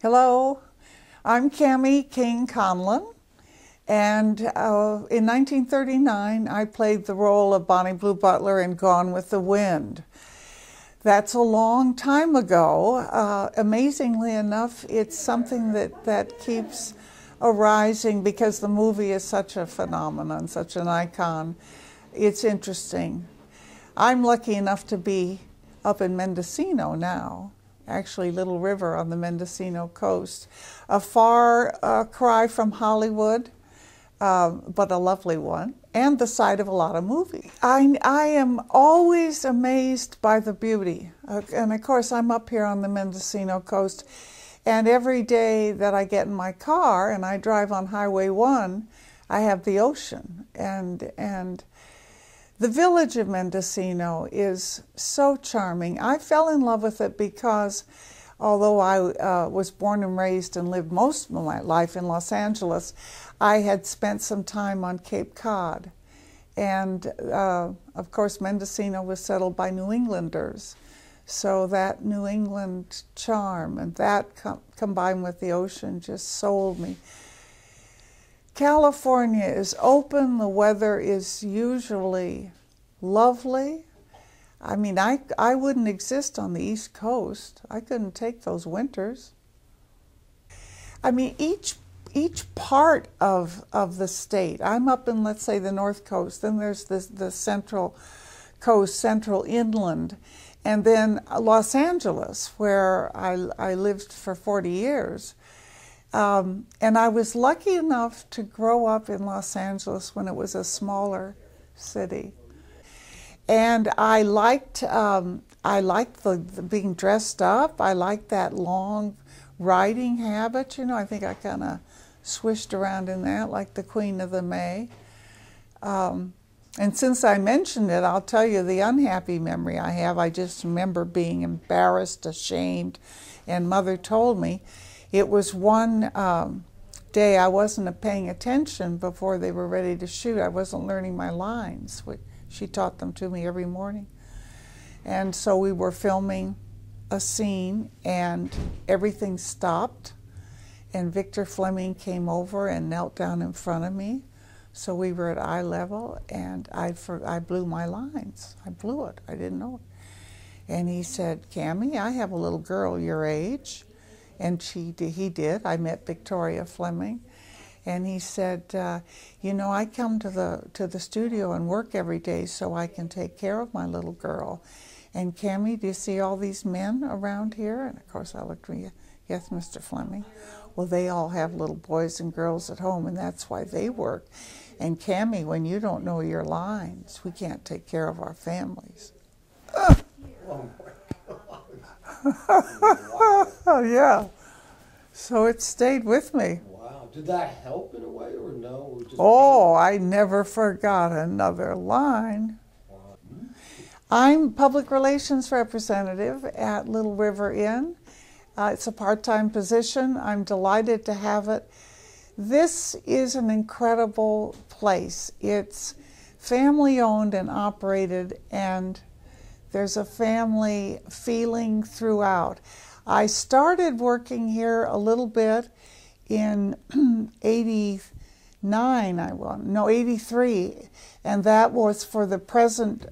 Hello, I'm Cammie King Conlon, and in 1939 I played the role of Bonnie Blue Butler in Gone with the Wind. That's a long time ago. Amazingly enough, it's something that keeps arising because the movie is such a phenomenon, such an icon. It's interesting. I'm lucky enough to be up in Mendocino now, actually Little River on the Mendocino coast. A far cry from Hollywood, but a lovely one, and the site of a lot of movies. I am always amazed by the beauty. And of course, I'm up here on the Mendocino coast, and every day that I get in my car and I drive on Highway 1, I have the ocean. And the village of Mendocino is so charming. I fell in love with it because although I was born and raised and lived most of my life in Los Angeles, I had spent some time on Cape Cod. And of course, Mendocino was settled by New Englanders. So that New England charm and that combined with the ocean just sold me. California is open, the weather is usually lovely. I mean, I wouldn't exist on the East Coast. I couldn't take those winters. I mean, each part of the state, I'm up in, let's say, the North Coast, then there's the Central Coast, Central Inland, and then Los Angeles, where I lived for 40 years. And I was lucky enough to grow up in Los Angeles when it was a smaller city. And I liked the being dressed up. I liked that long riding habit. You know, I think I kind of swished around in that like the Queen of the May. And since I mentioned it, I'll tell you the unhappy memory I have. I just remember being embarrassed, ashamed, and Mother told me. It was one day I wasn't paying attention before they were ready to shoot. I wasn't learning my lines. She taught them to me every morning. And so we were filming a scene and everything stopped. And Victor Fleming came over and knelt down in front of me. So we were at eye level and I blew my lines. I blew it. I didn't know it. And he said, "Cammie, I have a little girl your age." And he did. I met Victoria Fleming, and he said, "You know, I come to the studio and work every day so I can take care of my little girl. And Cammie, do you see all these men around here?" And of course, I looked at me. "Yes, Mr. Fleming." "Well, they all have little boys and girls at home, and that's why they work. And Cammie, when you don't know your lines, we can't take care of our families." Oh yeah. So it stayed with me. Wow. Did that help in a way or no? Or just I never forgot another line. Wow. I'm public relations representative at Little River Inn. It's a part-time position. I'm delighted to have it. This is an incredible place. It's family-owned and operated, and there's a family feeling throughout. I started working here a little bit in 83, and that was for the present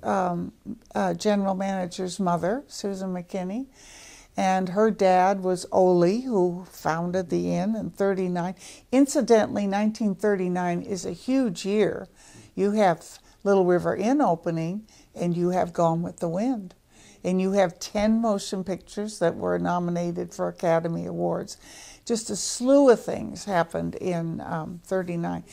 general manager's mother, Susan McKinney, and her dad was Ole, who founded the inn in 39. Incidentally, 1939 is a huge year. You have Little River Inn opening, and you have Gone with the Wind. And you have 10 motion pictures that were nominated for Academy Awards. Just a slew of things happened in 39.